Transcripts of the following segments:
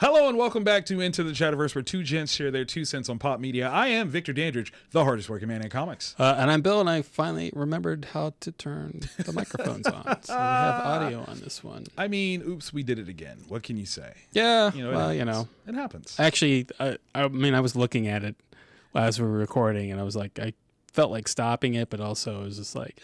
Hello and welcome back to Into the Chatterverse, where two gents share their 2 cents on pop media. I am Victor Dandridge, the hardest working man in comics. And I'm Bill, and I finally remembered how to turn the microphones on. So we have audio on this one. I mean, oops, we did it again. What can you say? Yeah, It happens. Actually, I was looking at it as we were recording, and I was like, I felt like stopping it, but also it was just like,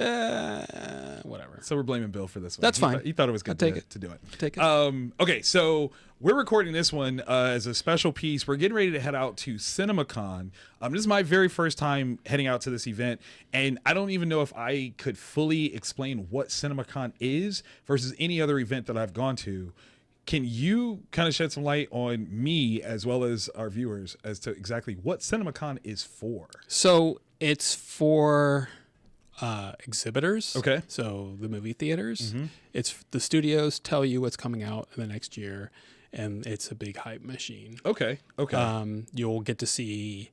whatever. So we're blaming Bill for this one. That's fine. He thought it was good to do it. Take it. Okay, so we're recording this one as a special piece. We're getting ready to head out to Cinemacon. This is my very first time heading out to this event, and I don't even know if I could fully explain what Cinemacon is versus any other event that I've gone to. Can you kind of shed some light on me as well as our viewers as to exactly what Cinemacon is for? So it's for exhibitors. Okay. So the movie theaters. Mm-hmm. It's the studios tell you what's coming out in the next year, and it's a big hype machine. Okay. You'll get to see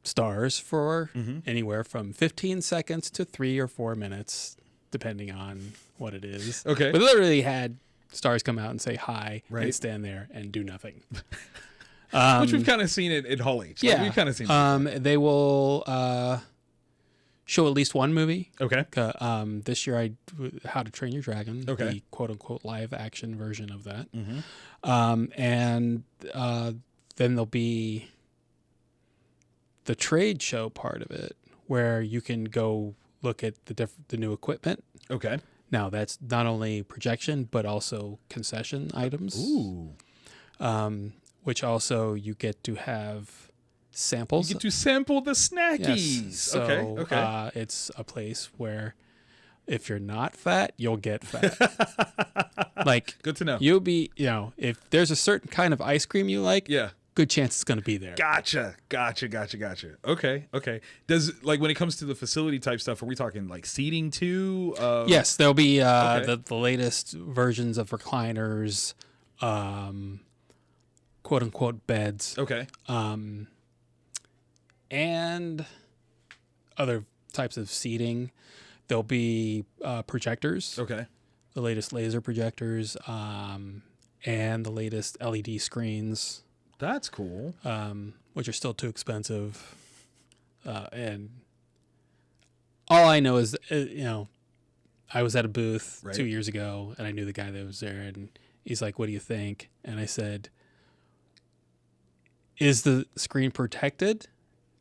stars for anywhere from 15 seconds to 3 or 4 minutes, depending on what it is. Okay. We literally had stars come out and say hi right. and stand there and do nothing. Which we've kind of seen it at Hall H. Yeah. We've kind of seen it. They will show at least one movie. Okay. This year How to Train Your Dragon, the quote-unquote live action version of that. Mm-hmm. And then there'll be the trade show part of it, where you can go look at the new equipment. Okay. Now, that's not only projection, but also concession items. Ooh. Which also you get to have samples. You get to sample the snackies. Yes. So, okay. It's a place where if you're not fat, you'll get fat. Like, good to know. You'll be, if there's a certain kind of ice cream you like, yeah, good chance it's going to be there. Gotcha. Okay. Does, like, when it comes to the facility type stuff, are we talking like seating too? Yes, there'll be the latest versions of recliners, quote unquote beds. Okay. And other types of seating. There'll be projectors. Okay. The latest laser projectors, and the latest LED screens. That's cool. Which are still too expensive. And all I know is, I was at a booth 2 years ago, and I knew the guy that was there, and he's like, "What do you think?" And I said, "Is the screen protected?"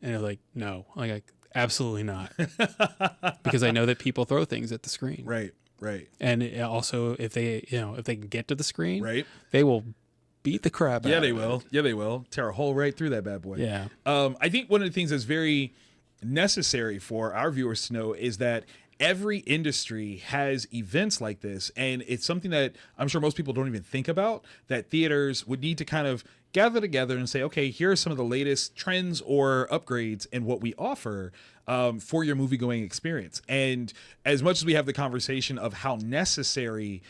And they're like, "No." I'm like, absolutely not. Because I know that people throw things at the screen. Right. And also, if they can get to the screen, they will beat the crap out of it. Yeah, they will. Tear a hole right through that bad boy. Yeah. I think one of the things that's very necessary for our viewers to know is that every industry has events like this, and it's something that I'm sure most people don't even think about, that theaters would need to kind of gather together and say, okay, here are some of the latest trends or upgrades in what we offer for your movie-going experience. And as much as we have the conversation of how necessary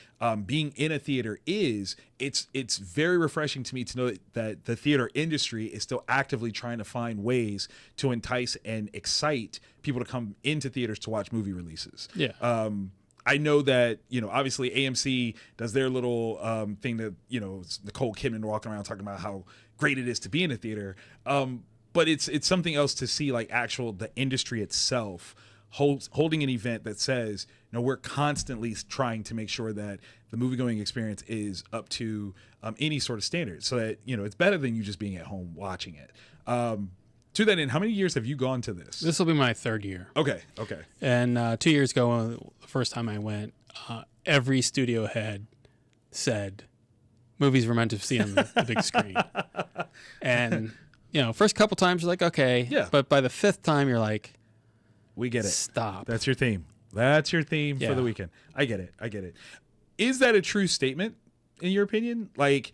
being in a theater is, it's very refreshing to me to know that the theater industry is still actively trying to find ways to entice and excite people to come into theaters to watch movie releases. Yeah. I know that, obviously AMC does their little thing that, Nicole Kidman walking around talking about how great it is to be in a theater. But it's something else to see, like, the industry itself holding an event that says, we're constantly trying to make sure that the movie-going experience is up to any sort of standard, so that, it's better than you just being at home watching it. To that end, how many years have you gone to this? This will be my third year. Okay. And 2 years ago, the first time I went, every studio head said movies were meant to see on the big screen. And, first couple times you're like, okay. Yeah. But by the fifth time, you're like, we get it. Stop. That's your theme. For the weekend. I get it. Is that a true statement, in your opinion? Like,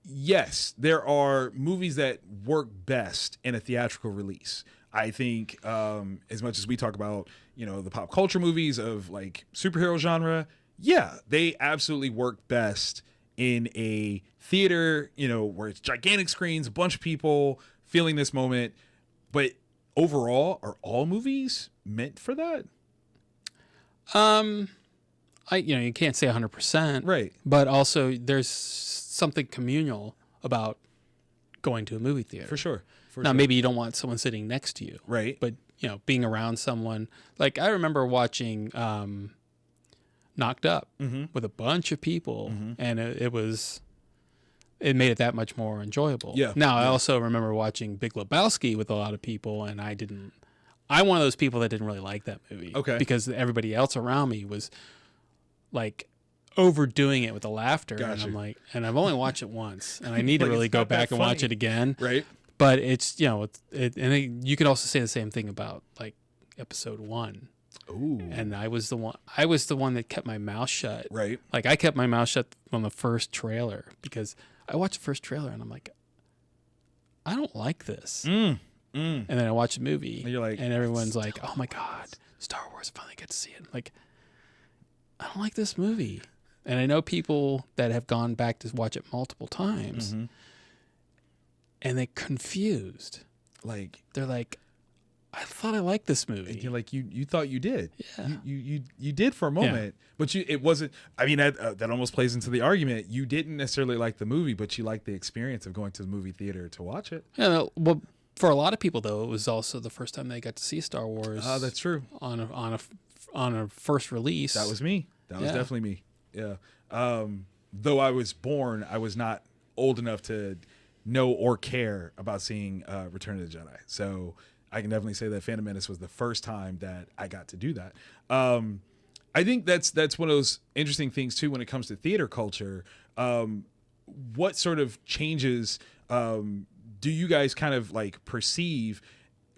yes, there are movies that work best in a theatrical release. I think as much as we talk about, the pop culture movies of, like, superhero genre, yeah, they absolutely work best in a theater, where it's gigantic screens, a bunch of people feeling this moment. But overall, are all movies meant for that? You can't say 100%. Right. But also there's something communal about going to a movie theater. For sure. Now, maybe you don't want someone sitting next to you. Right. But, being around someone. Like, I remember watching Knocked Up with a bunch of people, and it made it that much more enjoyable. Yeah. Now, I also remember watching Big Lebowski with a lot of people, and I'm one of those people that didn't really like that movie. Okay. Because everybody else around me was, like, overdoing it with the laughter. Gotcha. And I'm like, and I've only watched it once, and I need to really go back and watch it again. Right. But it's, you could also say the same thing about, like, episode 1. Ooh. And I was the one that kept my mouth shut. Right. Like, I kept my mouth shut on the first trailer because I watched the first trailer and I'm like, I don't like this. And then I watched the movie and you're like, and everyone's like, oh my God, Star Wars, finally get to see it. Like, I don't like this movie. And I know people that have gone back to watch it multiple times and they're confused. Like, they're like, I thought I liked this movie. And you're like, you thought you did. Yeah. You did for a moment, but it wasn't. I mean, that almost plays into the argument. You didn't necessarily like the movie, but you liked the experience of going to the movie theater to watch it. Yeah. Well, for a lot of people though, it was also the first time they got to see Star Wars. Oh, that's true. On a first release. That was me. That was definitely me. Yeah. Though I was born, I was not old enough to know or care about seeing Return of the Jedi. So I can definitely say that Phantom Menace was the first time that I got to do that. I think that's one of those interesting things too when it comes to theater culture. What sort of changes do you guys kind of like perceive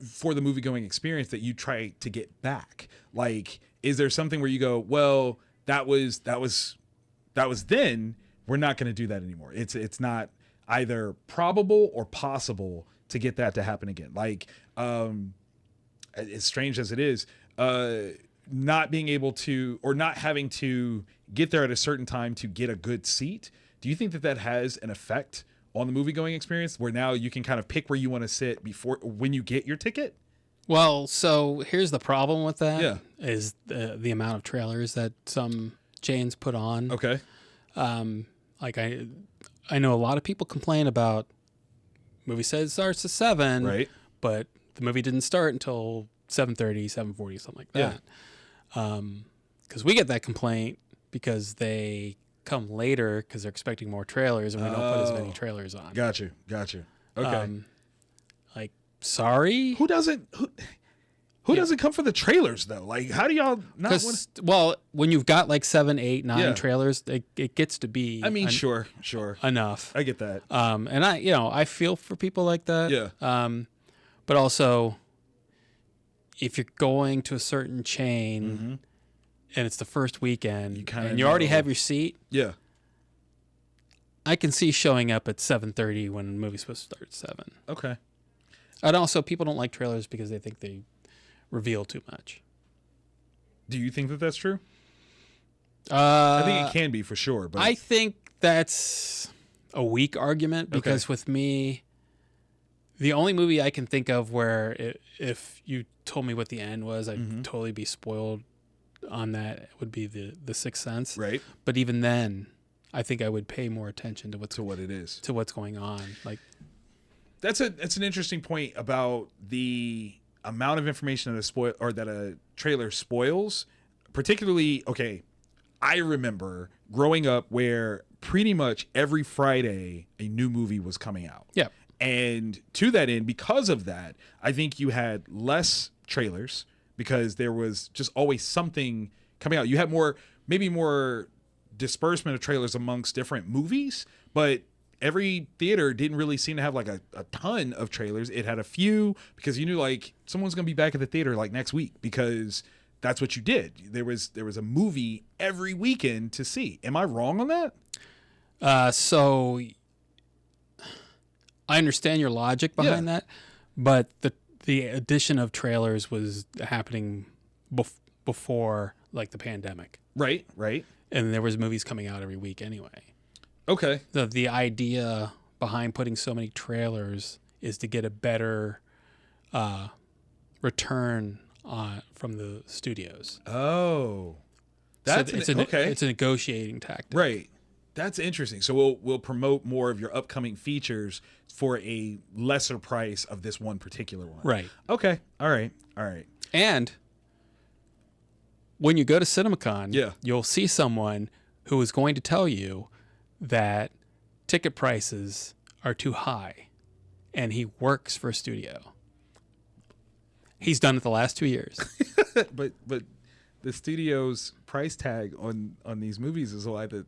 for the movie going experience that you try to get back? Like, is there something where you go, well, that was then, we're not going to do that anymore. It's not either probable or possible to get that to happen again. Like, as strange as it is, not being able to, or not having to get there at a certain time to get a good seat. Do you think that has an effect on the movie going experience where now you can kind of pick where you want to sit when you get your ticket? Well, so here's the problem with that. Yeah. Is the amount of trailers that some chains put on. Okay. Like I know a lot of people complain about movie says it starts at 7, right? But the movie didn't start until 7:30, 7:40, something like that. Because we get that complaint because they come later because they're expecting more trailers and we don't put as many trailers on. Gotcha. Okay. Like, sorry? Who doesn't come for the trailers though? like, how do y'all not want to? Well, when you've got like 7, 8, 9 trailers, it gets to be. I mean, sure, enough. I get that. And I feel for people like that. Yeah. But also, if you're going to a certain chain and it's the first weekend and you already have your seat, yeah, I can see showing up at 7:30 when the movie's supposed to start at 7. Okay. And also, people don't like trailers because they think they reveal too much. Do you think that that's true? I think it can be for sure, but I think that's a weak argument because with me, the only movie I can think of where if you told me what the end was, I'd totally be spoiled on that would be the Sixth Sense. Right. But even then, I think I would pay more attention to what it is, to what's going on. Like, that's an interesting point about the amount of information that a trailer spoils. Particularly, okay, I remember growing up where pretty much every Friday a new movie was coming out. Yeah. And to that end, because of that, I think you had less trailers because there was just always something coming out. You had maybe more disbursement of trailers amongst different movies, but every theater didn't really seem to have like a ton of trailers. It had a few because you knew like someone's going to be back at the theater like next week because that's what you did. There was a movie every weekend to see. Am I wrong on that? So I understand your logic behind that, but the addition of trailers was happening before like the pandemic. Right. And there was movies coming out every week anyway. Okay. The idea behind putting so many trailers is to get a better return from the studios. Oh. It's a negotiating tactic. Right. That's interesting. So we'll promote more of your upcoming features for a lesser price of this one particular one. Right. Okay. All right. And when you go to Cinemacon, Yeah. you'll see someone who is going to tell you that ticket prices are too high, and he works for a studio. He's done it the last 2 years. but the studio's price tag on these movies is why the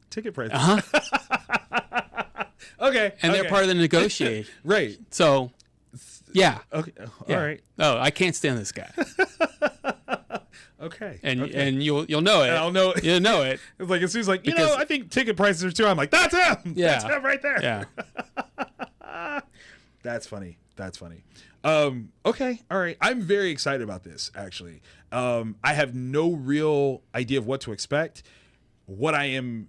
ticket price. Okay. And they're part of the negotiation. Right. So, yeah. Okay. Yeah. All right. Oh, I can't stand this guy. Okay. And you'll know it. I'll know it. You'll know it. It's like, as soon as like, I think ticket prices are too high. I'm like, that's him. Yeah. That's him right there. Yeah. That's funny. Okay. All right. I'm very excited about this, actually. I have no real idea of what to expect. What I am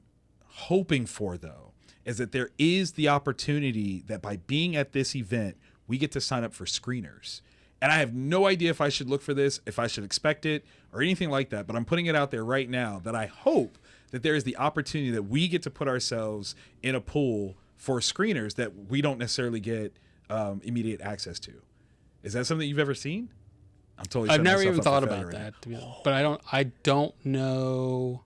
hoping for, though, is that there is the opportunity that by being at this event, we get to sign up for screeners. And I have no idea if I should look for this, if I should expect it, or anything like that. But I'm putting it out there right now that I hope that there is the opportunity that we get to put ourselves in a pool for screeners that we don't necessarily get immediate access to. Is that something you've ever seen? I've never even thought about that, to be honest. But I don't know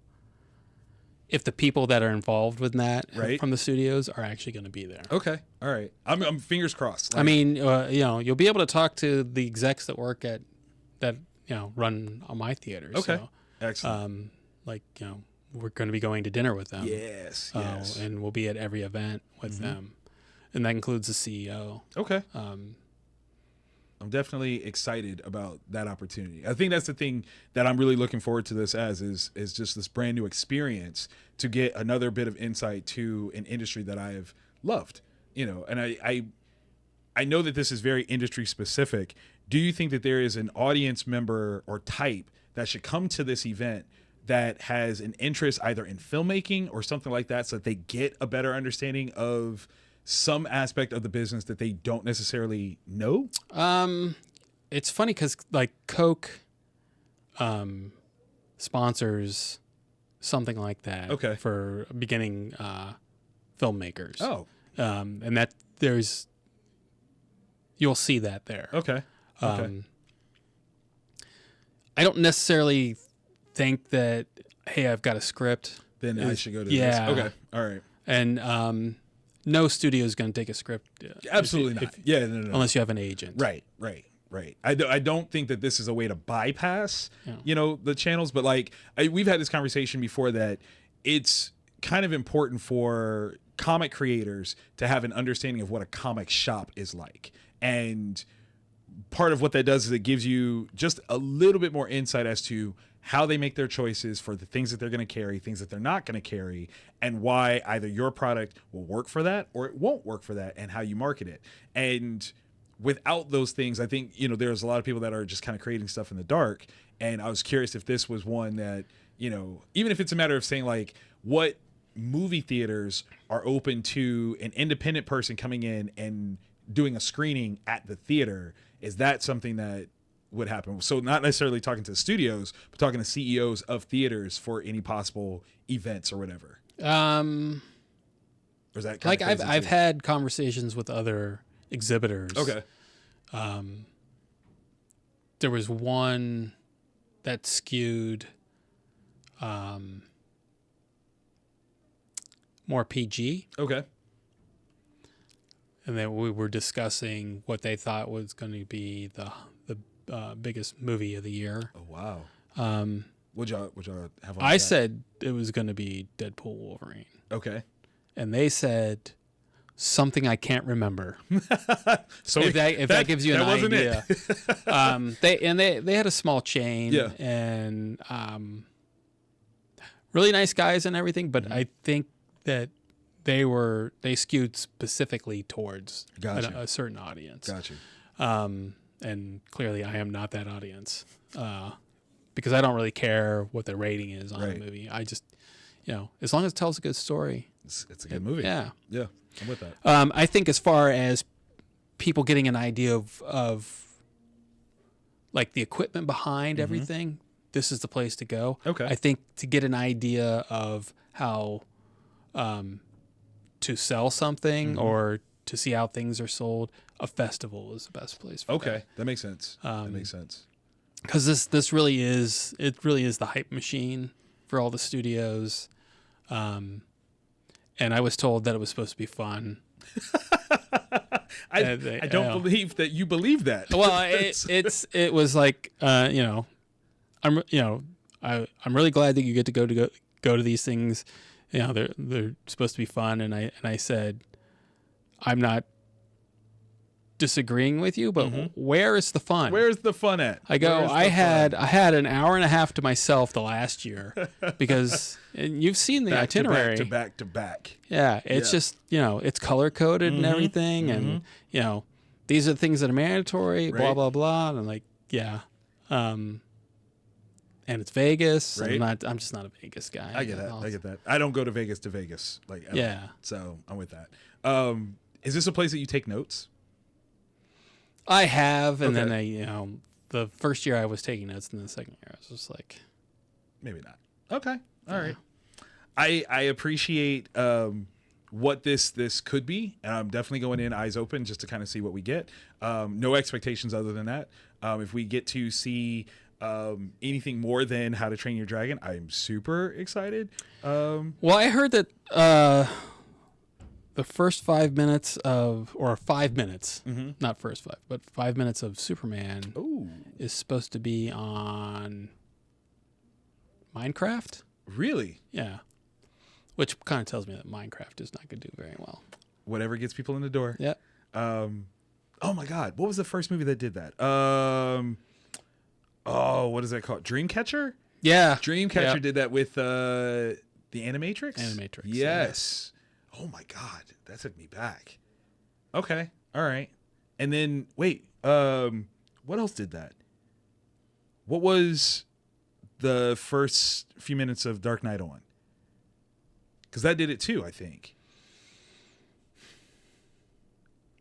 if the people that are involved with that from the studios are actually going to be there. Okay. All right. I'm fingers crossed. I mean, you'll be able to talk to the execs that work at that, run on my theaters. Okay. So, excellent. we're going to be going to dinner with them. Yes. And we'll be at every event with them. And that includes the CEO. Okay. I'm definitely excited about that opportunity. I think that's the thing that I'm really looking forward to this as is just this brand new experience to get another bit of insight to an industry that I have loved, and I know that this is very industry specific. Do you think that there is an audience member or type that should come to this event that has an interest either in filmmaking or something like that so that they get a better understanding of some aspect of the business that they don't necessarily know? It's funny because like Coke sponsors something like that for beginning filmmakers. Oh. And that you'll see that there. Okay. I don't necessarily think that, hey, I've got a script. Then I should go to this. Okay. All right. And no studio is going to take a script. Absolutely not. No. Unless you have an agent. Right. I don't think that this is a way to bypass, the channels. But we've had this conversation before that it's kind of important for comic creators to have an understanding of what a comic shop is like. And part of what that does is it gives you just a little bit more insight as to how they make their choices for the things that they're going to carry, things that they're not going to carry, and why either your product will work for that or it won't work for that, and how you market it. And without those things, I think, there's a lot of people that are just kind of creating stuff in the dark. And I was curious if this was one that, even if it's a matter of saying like what movie theaters are open to an independent person coming in and doing a screening at the theater, is that something that would happen? So not necessarily talking to the studios, but talking to CEOs of theaters for any possible events or whatever. Or is that kind of I've had conversations with other exhibitors. Okay. There was one that skewed more PG. Okay. And then we were discussing what they thought was going to be the biggest movie of the year. Oh wow! Would y'all have? I said it was going to be Deadpool Wolverine. Okay. And they said something I can't remember. So if that gives you an idea. They had a small chain. Yeah. And really nice guys and everything, but I think that they skewed specifically towards a certain audience. Gotcha. And clearly I am not that audience, because I don't really care what the rating is on a movie. I just, as long as it tells a good story. It's a good movie. Yeah. Yeah. I'm with that. I think as far as people getting an idea of like the equipment behind everything, this is the place to go. Okay. I think to get an idea of how to sell something or to see how things are sold, a festival is the best place for that. That makes sense. That makes sense. Because this really is the hype machine for all the studios. And I was told that it was supposed to be fun. I don't believe that you believe that. Well, it was like I'm really glad that you get to go to these things. They're supposed to be fun, and I said, I'm not disagreeing with you, but where is the fun? Where's the fun at? I go, I had an hour and a half to myself the last year because and you've seen the itinerary to back. Yeah, it's just, it's color coded and everything, and these are the things that are mandatory, blah blah blah, and I'm like, and it's Vegas. Right. I'm just not a Vegas guy. I get that. I don't go to Vegas like ever. Yeah. So I'm with that. Is this a place that you take notes? I have, and then the first year I was taking notes, and the second year I was just like, maybe not. Okay, all right. I appreciate what this could be. I'm definitely going in eyes open just to kind of see what we get. No expectations other than that. If we get to see anything more than How to Train Your Dragon, I'm super excited. Well, I heard that the first 5 minutes not first 5, but 5 minutes of Superman is supposed to be on Minecraft. Really? Yeah. Which kind of tells me that Minecraft is not going to do very well. Whatever gets people in the door. Yeah. Oh my God. What was the first movie that did that? What is that called? Dreamcatcher? Yeah. Dreamcatcher did that with the Animatrix? Animatrix. Yes. Oh my God. That took me back. Okay. All right. And then, wait, what else did that? What was the first few minutes of Dark Knight on? Because that did it too, I think.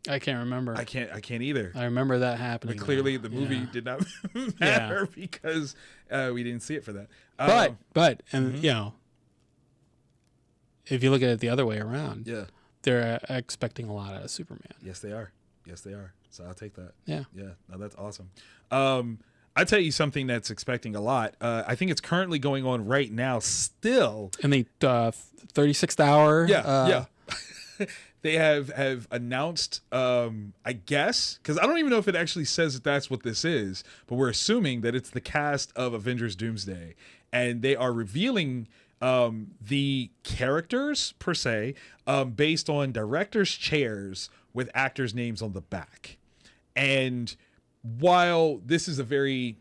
I can't remember. I can't either. I remember that happening. But clearly the movie did not matter because we didn't see it for that. But if you look at it the other way around, they're expecting a lot out of Superman. Yes, they are. So I'll take that. Yeah. Yeah. No, that's awesome. I'll tell you something that's expecting a lot. I think it's currently going on right now still. And the 36th hour. Yeah. They have announced, I guess, because I don't even know if it actually says that that's what this is, but we're assuming that it's the cast of Avengers Doomsday. And they are revealing the characters, per se, based on directors' chairs with actors' names on the back. And while this is a very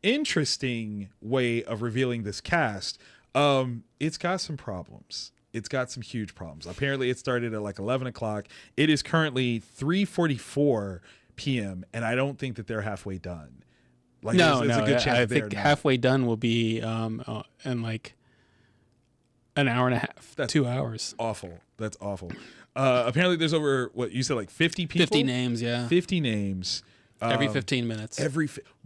interesting way of revealing this cast, it's got some problems. It's got some huge problems. Apparently, it started at like 11 o'clock. It is currently 3:44 p.m., and I don't think that they're halfway done. Like, no, there's a good chance I think halfway done will be in like an hour and a half, That's 2 hours. Awful. That's awful. Apparently, there's over, what you said, like 50 people? 50 names, yeah. 50 names. Every 15 minutes.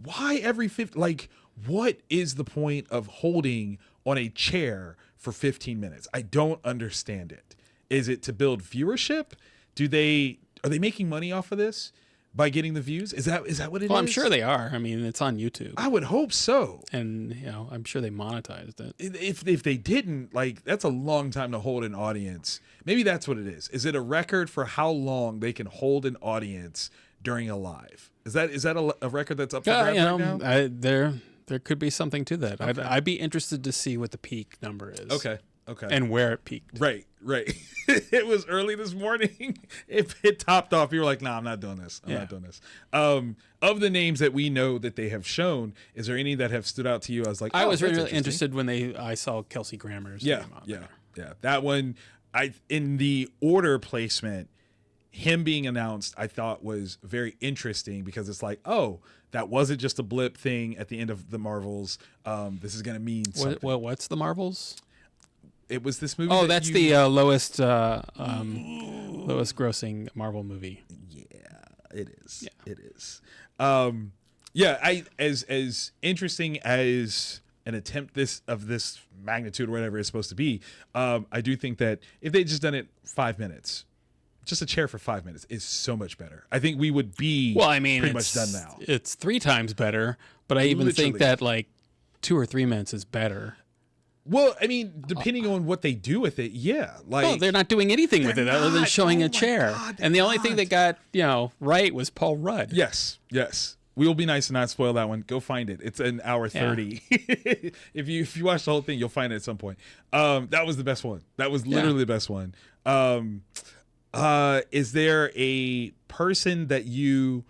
Why every 50? Like, what is the point of holding on a chair for 15 minutes? I don't understand it. Is it to build viewership? Are they making money off of this by getting the views? Is that what it is? Well, I'm sure they are. I mean, it's on YouTube. I would hope so. And, I'm sure they monetized it. If they didn't, like, that's a long time to hold an audience. Maybe that's what it is. Is it a record for how long they can hold an audience during a live? Is that a record that's up for grabs right now? There could be something to that. Okay. I'd be interested to see what the peak number is. Okay. And where it peaked. Right. It was early this morning. If it topped off, you were like, nah, I'm not doing this. I'm not doing this. Of the names that we know that they have shown, is there any that have stood out to you? I was like, I was really interested when I saw Kelsey Grammer's name on there. Yeah. That one, in the order placement, him being announced, I thought was very interesting because it's like, oh, that wasn't just a blip thing at the end of the Marvels. This is going to mean something. What's the Marvels? It was this movie. Oh, that's the lowest grossing Marvel movie. Yeah, it is. Yeah. It is. As interesting as an attempt this magnitude or whatever it's supposed to be, I do think that if they just done it 5 minutes, just a chair for 5 minutes is so much better. I think we would be pretty much done now. It's 3 times better, but I even think that like 2 or 3 minutes is better. Well, I mean, depending on what they do with it, yeah. Like, well, they're not doing anything with it other than showing a chair. God, and the only thing that got, right was Paul Rudd. Yes. We will be nice and not spoil that one. Go find it. It's an hour 30. Yeah. If you watch the whole thing, you'll find it at some point. That was the best one. That was literally the best one. Is there a person that you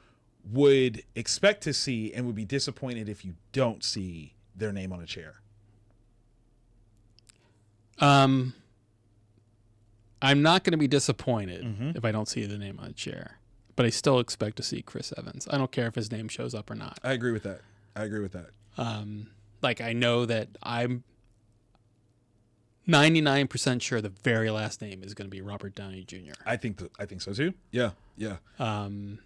would expect to see and would be disappointed if you don't see their name on a chair? I'm not going to be disappointed if I don't see the name on a chair, but I still expect to see Chris Evans. I don't care if his name shows up or not. I agree with that. Like, I know that I'm 99% sure the very last name is going to be Robert Downey Jr. I think so too. Yeah. I'm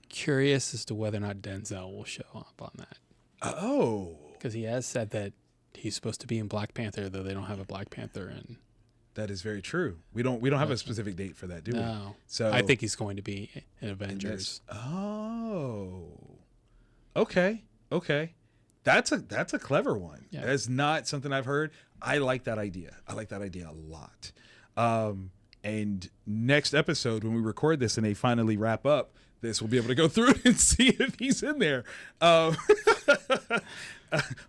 curious as to whether or not Denzel will show up on that. Oh, because he has said that he's supposed to be in Black Panther, though they don't have a Black Panther in. That is very true. We don't have a specific date for that, do we? No. So I think he's going to be in Avengers. Okay. That's a clever one. Yeah. That's not something I've heard. I like that idea. I like that idea a lot. And next episode, when we record this and they finally wrap up this, we'll be able to go through it and see if he's in there.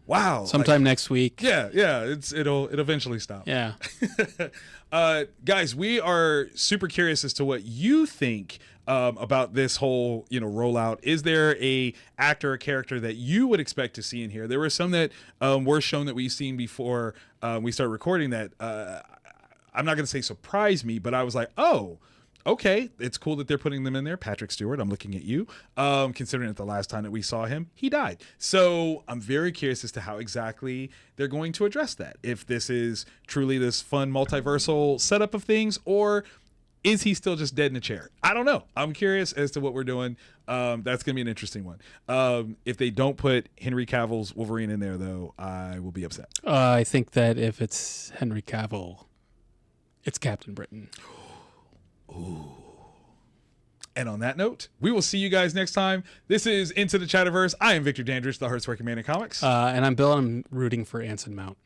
Wow. Sometime next week. Yeah. It'll eventually stop. Yeah. Guys, we are super curious as to what you think about this whole, rollout. Is there a actor or character that you would expect to see in here? There were some that were shown that we've seen before we started recording that I'm not going to say surprised me, but I was like, oh, okay, it's cool that they're putting them in there. Patrick Stewart, I'm looking at you. Considering that the last time that we saw him, he died. So I'm very curious as to how exactly they're going to address that. If this is truly this fun multiversal setup of things, or is he still just dead in a chair? I don't know. I'm curious as to what we're doing. That's going to be an interesting one. If they don't put Henry Cavill's Wolverine in there, though, I will be upset. I think that if it's Henry Cavill, it's Captain Britain. Ooh. And on that note, we will see you guys next time. This is Into the Chatterverse. I am Victor Dandridge, the hardest working man in comics. And I'm Bill, and I'm rooting for Anson Mount.